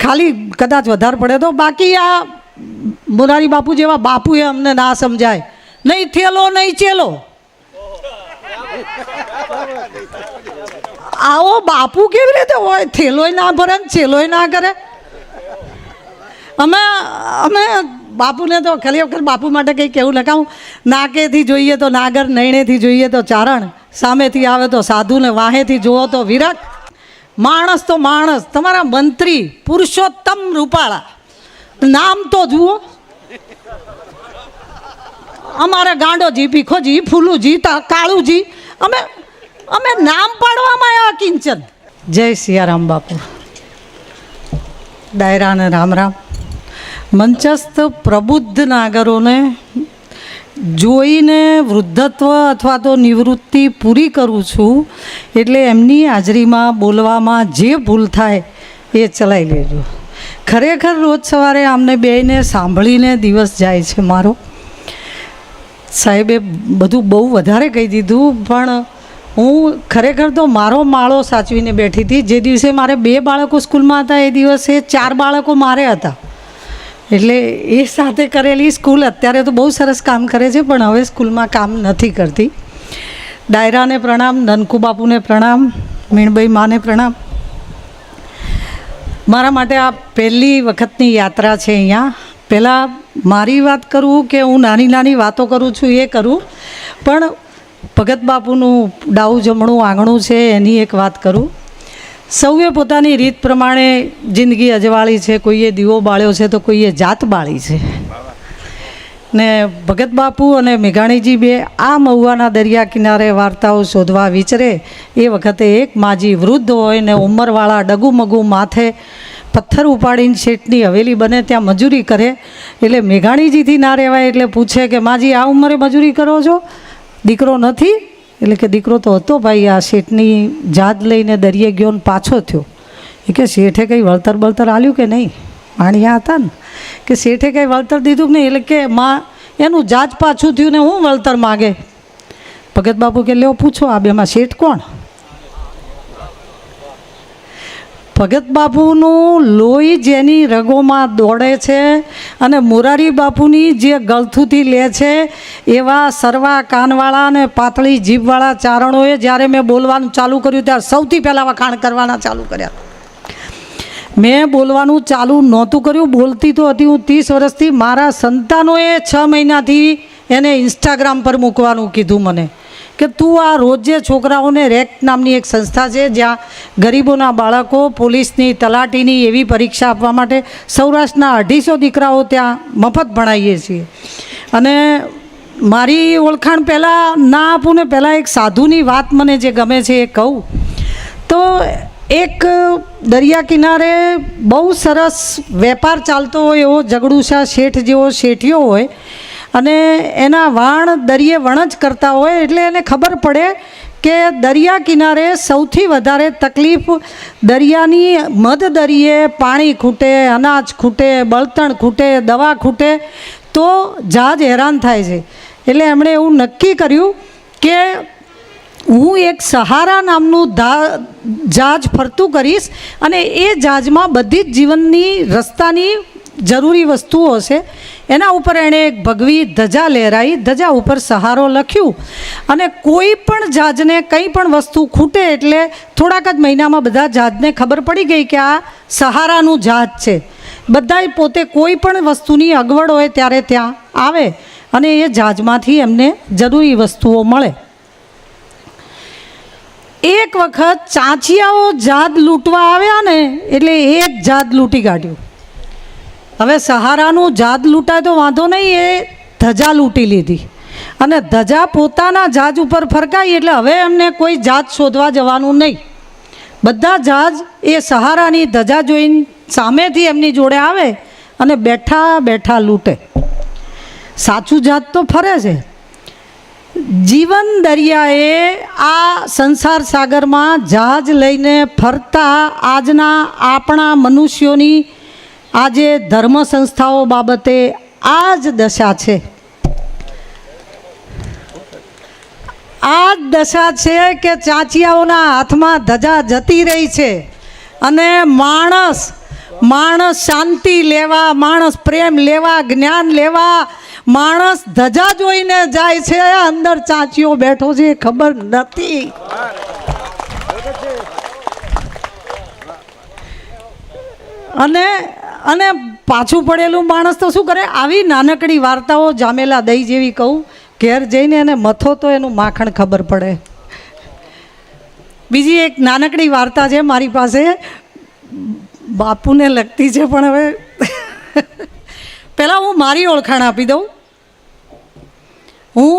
ખાલી કદાચ વધારે પડે તો, બાકી આ મોરારી બાપુ જેવા બાપુએ અમને ના સમજાય, નહીં થેલો નહીં ચેલો. આવો બાપુ કેવી રીતે હોય? થેલોય ના ભરે ને ચેલોય ના કરે. અમે બાપુને તો ખાલી વખત બાપુ માટે કંઈ કહેવું લખાવું, નાકેથી જોઈએ તો નાગર, નૈણેથી જોઈએ તો ચારણ, સામેથી આવે તો સાધુ ને વાહેથી જુઓ તો વિરાટ. માણસ તો માણસ, તમારા મંત્રી પુરુષોત્તમ રૂપાળા, નામ તો જુઓ. અમારે ગાંડોજી, ભીખોજી, ફૂલુજી, કાળુજી, અમે નામ પાડવામાં આવ્યા કિંચન. જય સિયારામ બાપુ. ડાયરાને રામ રામ. મંચસ્થ પ્રબુદ્ધ નાગરોને જોઈને વૃદ્ધત્વ અથવા તો નિવૃત્તિ પૂરી કરું છું, એટલે એમની હાજરીમાં બોલવામાં જે ભૂલ થાય એ ચલાવી લેજો. ખરેખર રોજ સવારે આમને બેને સાંભળીને દિવસ જાય છે મારો. સાહેબે બધું બહુ વધારે કહી દીધું, પણ હું ખરેખર તો મારો માળો સાચવીને બેઠી હતી. જે દિવસે મારે 2 બાળકો સ્કૂલમાં હતા એ દિવસે 4 બાળકો મારે હતા, એટલે એ સાથે કરેલી સ્કૂલ અત્યારે તો બહુ સરસ કામ કરે છે, પણ હવે સ્કૂલમાં કામ નથી કરતી. ડાયરાને પ્રણામ, નનકુ બાપુને પ્રણામ, મીણબાઈ માને પ્રણામ. મારા માટે આ પહેલી વખતની યાત્રા છે અહીંયા. પહેલાં મારી વાત કરું કે હું નાની નાની વાતો કરું છું એ કરું, પણ ભગત બાપુનું ડાઉં જમણું આંગણું છે એની એક વાત કરું. સૌએ પોતાની રીત પ્રમાણે જિંદગી અજવાળી છે. કોઈએ દીવો બાળ્યો છે તો કોઈએ જાત બાળી છે. ને ભગત બાપુ અને મેઘાણીજી બે આ મહુવાના દરિયા કિનારે વાર્તાઓ શોધવા વિચરે એ વખતે એક માજી વૃદ્ધ હોય ને ઉંમરવાળા ડગુમગુ માથે પથ્થર ઉપાડીને શેઠની હવેલી બને ત્યાં મજૂરી કરે. એટલે મેઘાણીજીથી ના રહેવાય એટલે પૂછે કે માજી આ ઉંમરે મજૂરી કરો છો? દીકરો નથી? એટલે કે દીકરો તો હતો ભાઈ, આ શેઠની જાત લઈને દરિયે ગયો ને પાછો થયો. એ કે શેઠે કંઈ વળતર બળતર આલ્યું કે નહીં? માણિયા હતા ને, કે શેઠે કંઈ વળતર દીધું કે નહીં? એટલે કે માં એનું જાજ પાછું થયું ને હું વળતર માગે. ભગત બાપુ કે લ્યો પૂછો આ બેમાં શેઠ કોણ? ભગત બાપુનું લોહી જેની રગોમાં દોડે છે અને મોરારી બાપુની જે ગળથુથી લે છે એવા સરવા કાનવાળા અને પાતળી જીભવાળા ચારણોએ જ્યારે મેં બોલવાનું ચાલુ કર્યું ત્યારે સૌથી પહેલાં વખાણ કરવાના ચાલુ કર્યા. મેં બોલવાનું ચાલુ નહોતું કર્યું, બોલતી તો હતી હું 30 વર્ષથી. મારા સંતાનોએ 6 મહિનાથી એને ઇન્સ્ટાગ્રામ પર મૂકવાનું કીધું મને કે તું આ રોજે છોકરાઓને રેક્ટ નામની એક સંસ્થા છે જ્યાં ગરીબોના બાળકો પોલીસની તલાટીની એવી પરીક્ષા આપવા માટે સૌરાષ્ટ્રના 250 દીકરાઓ ત્યાં મફત ભણાવીએ છીએ. અને મારી ઓળખાણ પહેલાં ના આપું ને પહેલાં એક સાધુની વાત મને જે ગમે છે એ કહું તો, એક દરિયા કિનારે બહુ સરસ વેપાર ચાલતો હોય એવો જગડુશા શેઠ જેવો શેઠિયો હોય અને એના વાણ દરિયે વણ જ કરતા હોય. એટલે એને ખબર પડે કે દરિયા કિનારે સૌથી વધારે તકલીફ દરિયાની મધ દરિયે પાણી ખૂટે, અનાજ ખૂટે, બળતણ ખૂટે, દવા ખૂટે તો જહાજ હેરાન થાય છે. એટલે એમણે એવું નક્કી કર્યું કે હું એક સહારા નામનું જહાજ ફરતું કરીશ અને એ જહાજમાં બધી જ જીવનની રસ્તાની જરૂરી વસ્તુઓ છે. એના ઉપર એણે એક ભગવી ધજા લહેરાઈ, ધજા ઉપર સહારો લખ્યું અને કોઈ પણ જહાજને કંઈ પણ વસ્તુ ખૂટે એટલે થોડાક જ મહિનામાં બધા જહાજને ખબર પડી ગઈ કે આ સહારાનું જહાજ છે. બધાય પોતે કોઈ પણ વસ્તુની અગવડ હોય ત્યારે ત્યાં આવે અને એ જહાજમાંથી એમને જરૂરી વસ્તુઓ મળે. એક વખત ચાંચિયાઓ જહાજ લૂંટવા આવ્યા ને એટલે એક જહાજ લૂંટી કાઢ્યું. હવે સહારાનું જહાજ લૂંટાય તો વાંધો નહીં, એ ધજા લૂંટી લીધી અને ધજા પોતાના જહાજ ઉપર ફરકાઈ એટલે હવે એમને કોઈ જહાજ શોધવા જવાનું નહીં. બધા જહાજ એ સહારાની ધજા જોઈને સામેથી એમની જોડે આવે અને બેઠા બેઠા લૂંટે. સાચું જહાજ તો ફરે છે. જીવન દરિયાએ આ સંસાર સાગરમાં જહાજ લઈને ફરતા આજના આપણા મનુષ્યોની આજે ધર્મ સંસ્થાઓ બાબતે આ જ દશા છે. આ જ દશા છે કે ચાંચિયાઓના હાથમાં ધજા જતી રહી છે અને માણસ માણસ શાંતિ લેવા, માણસ પ્રેમ લેવા, જ્ઞાન લેવા, માણસ ધજા જોઈને જાય છે, અંદર ચાંચીઓ બેઠો છે ખબર નથી. અને અને પાછું પડેલું માણસ તો શું કરે, આવી નાનકડી વાર્તાઓ જામેલા દહીં જેવી કહું, ઘેર જઈને એને મથો તો એનું માખણ ખબર પડે. બીજી એક નાનકડી વાર્તા છે મારી પાસે, બાપુને લગતી છે, પણ હવે પહેલાં હું મારી ઓળખાણ આપી દઉં. હું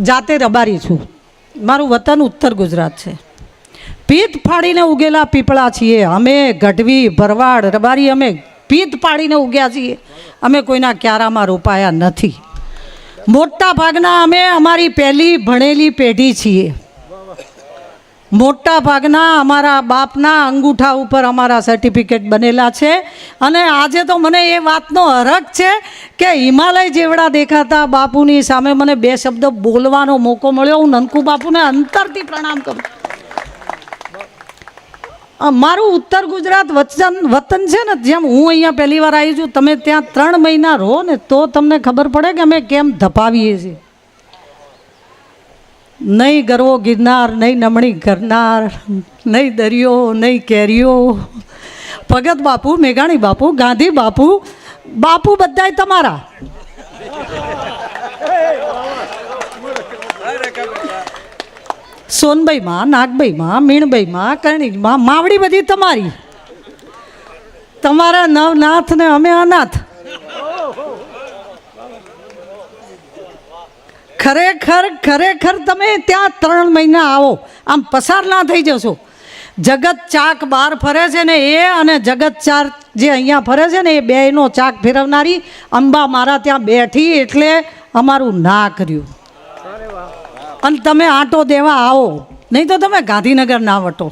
જાતે રબારી છું. મારું વતન ઉત્તર ગુજરાત છે. પીત ફાડીને ઉગેલા પીપળા છીએ અમે. ગઢવી, ભરવાડ, રબારી અમે પીત પાડીને ઉગ્યા છીએ. અમે કોઈના ક્યારામાં રોપાયા નથી. મોટા ભાગના અમે અમારી પહેલી ભણેલી પેઢી છીએ. મોટા ભાગના અમારા બાપના અંગૂઠા ઉપર અમારા સર્ટિફિકેટ બનેલા છે. અને આજે તો મને એ વાતનો હરખ છે કે હિમાલય જેવડા દેખાતા બાપુની સામે મને બે શબ્દ બોલવાનો મોકો મળ્યો. હું નનકુ બાપુને અંતરથી પ્રણામ કરું. મારું ઉત્તર ગુજરાત વતન છે ને, જેમ હું અહીંયા પહેલી વાર આવી છું, તમે ત્યાં 3 મહિના રહો ને તો તમને ખબર પડે કે અમે કેમ ધપાવીએ છીએ. નહીં ગરવો ગિરનાર, નહીં નમણી કરનાર, નહીં દરિયો, નહીં કેરીઓ. ભગત બાપુ, મેઘાણી બાપુ, ગાંધી બાપુ, બાપુ બધાય તમારા. સોનબાઈમાં, નાગબાઈમાં, મીણબાઈમાં, કરણીમાં, માવડી બધી તમારી. તમારા નવનાથ ને અમે અનાથ. ખરેખર ખરેખર તમે ત્યાં 3 મહિના આવો, આમ પસાર ના થઈ જશો. જગત ચાક બહાર ફરે છે ને એ, અને જગત ચાર જે અહીંયા ફરે છે ને એ બેયનો ચાક ફેરવનારી અંબા મારા ત્યાં બેઠી, એટલે અમારું ના કર્યું. અને તમે આંટો દેવા આવો, નહીં તો તમે ગાંધીનગર ના વટો.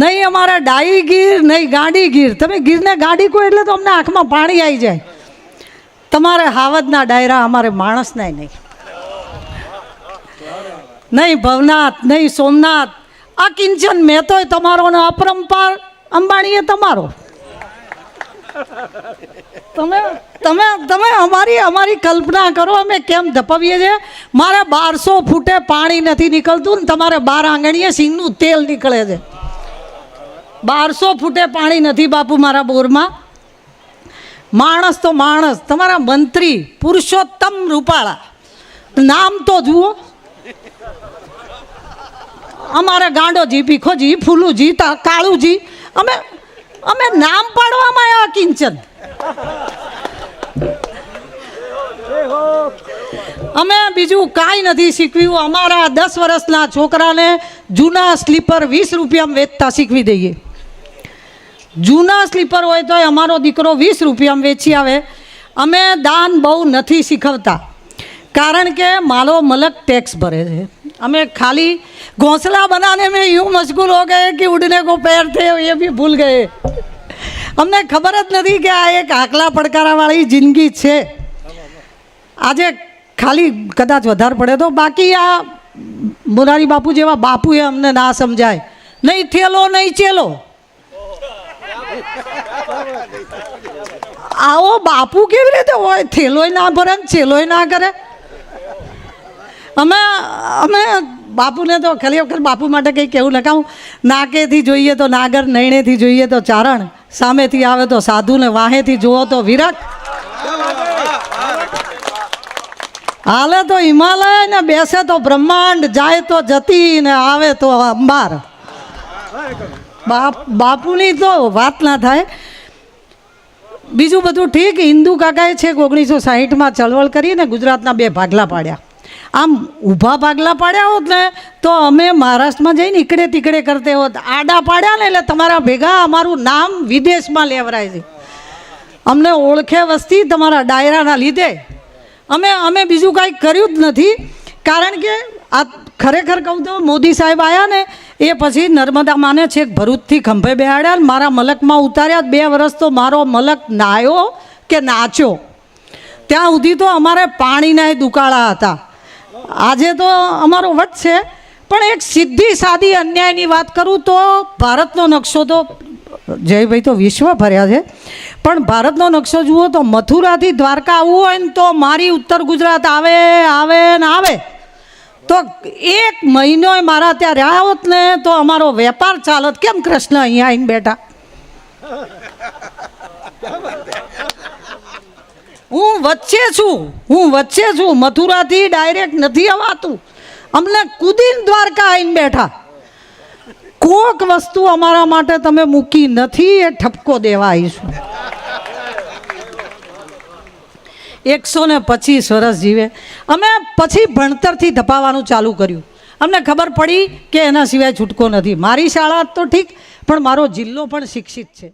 નહીં અમારા ડાઈ ગીર, નહીં ગાડી ગીર. તમે ગીરને ગાડી કહો એટલે તો અમને આંખમાં પાણી આવી જાય. તમારે હાવજના ડાયરા, અમારે માણસના નહીં. નહીં ભવનાથ, નહીં સોમનાથ. આ કિંચન મહેતોય તમારો ને અપરંપાર અંબાણીએ તમારો. તમે તમે તમે અમારી કલ્પના કરો અમે કેમ ધપાવીએ છીએ. મારે 1200 ફૂટે પાણી નથી નીકળતું ને તમારે 12 આંગણીએ સિંગનું તેલ નીકળે છે. 1200 ફૂટે પાણી નથી બાપુ મારા બોરમાં. માણસ તો માણસ. તમારા મંત્રી પુરુષોત્તમ રૂપાળા, નામ તો જુઓ. અમારે ગાંડોજી, ભીખોજી, ફૂલુજી, કાળુજી, અમે નામ પાડવામાં આવ્યા કિંચન. અમે બીજું કાંઈ નથી શીખવ્યું. અમારા 10 વર્ષના છોકરાને જૂના સ્લીપર 20 રૂપિયામાં વેચતા શીખવી દઈએ. જૂના સ્લીપર હોય તો અમારો દીકરો 20 રૂપિયામાં વેચી આવે. અમે દાન બહુ નથી શીખવતા, કારણ કે માલો મલક ટેક્સ ભરે છે. हमें खाली घोंसला बनाने में यूँ मशगूल हो गए कि उड़ने को पैर थे ये भी भूल गए. अमने खबर ज नहीं कि आ एक आकला પડકારાવાળી જિંદગી છે. આજે ખાલી કદાચ વધારે પડે તો, બાકી આ મોરારી બાપુ જેવા બાપુએ અમને ના સમજાય. નહીં થેલો નહીં ચેલો. આવો બાપુ કેવી રીતે હોય? થેલોય ના ભરે ને ચેલોય ના કરે. અમે બાપુને તો ખાલી વખત બાપુ માટે કંઈ કહેવું લખાવું. નાકેથી જોઈએ તો નાગર, નૈણેથી જોઈએ તો ચારણ, સામેથી આવે તો સાધુ ને વાહેથી જુઓ તો વિરટ. હાલે તો હિમાલય ને બેસે તો બ્રહ્માંડ, જાય તો જતી ને આવે તો અંબાર. બાપુની તો વાત ના થાય. બીજું બધું ઠીક. હિન્દુ કાકાએ છેક 1960માં ચળવળ કરીને ગુજરાતના 2 ભાગલા પાડ્યા. આમ ઊભા ભાગલા પાડ્યા હોત ને તો અમે મહારાષ્ટ્રમાં જઈને ઈકડે તીકડે કરતે હોત. આડા પાડ્યા ને એટલે તમારા ભેગા અમારું નામ વિદેશમાં લેવરાય છે. અમને ઓળખે વસ્તી તમારા ડાયરાના લીધે. અમે બીજું કાંઈ કર્યું જ નથી. કારણ કે આ ખરેખર કહું તો મોદી સાહેબ આવ્યા ને એ પછી નર્મદા માને છેક ભરૂચથી ખંભે બેહાડ્યા, મારા મલકમાં ઉતાર્યા. 2 વર્ષ તો મારો મલક નાયો કે નાચ્યો. ત્યાં સુધી તો અમારે પાણીના દુકાળા હતા. આજે તો અમારો વટ છે. પણ એક સીધી સાદી અન્યાયની વાત કરું તો ભારતનો નકશો તો જયભાઈ તો વિશ્વ ફર્યા છે, પણ ભારતનો નકશો જુઓ તો મથુરાથી દ્વારકા આવવું હોય ને તો મારી ઉત્તર ગુજરાત આવે આવે ને આવે તો 1 મહિનો મારા ત્યાં રહ્યા હોત ને તો અમારો વેપાર ચાલત. કેમ કૃષ્ણ અહીંયા આવીને બેઠા? હું વચ્ચે છું, મથુરાથી ડાયરેક્ટ નથી અવાતું, અમને કુદીન દ્વારકા આવીને બેઠા. કોક વસ્તુ અમારા માટે તમે મૂકી નથી, એ ઠપકો દેવા આવીશું. 125 વર્ષ જીવે. અમે પછી ભણતરથી ધપાવવાનું ચાલુ કર્યું. અમને ખબર પડી કે એના સિવાય છૂટકો નથી. મારી શાળા તો ઠીક, પણ મારો જિલ્લો પણ શિક્ષિત છે.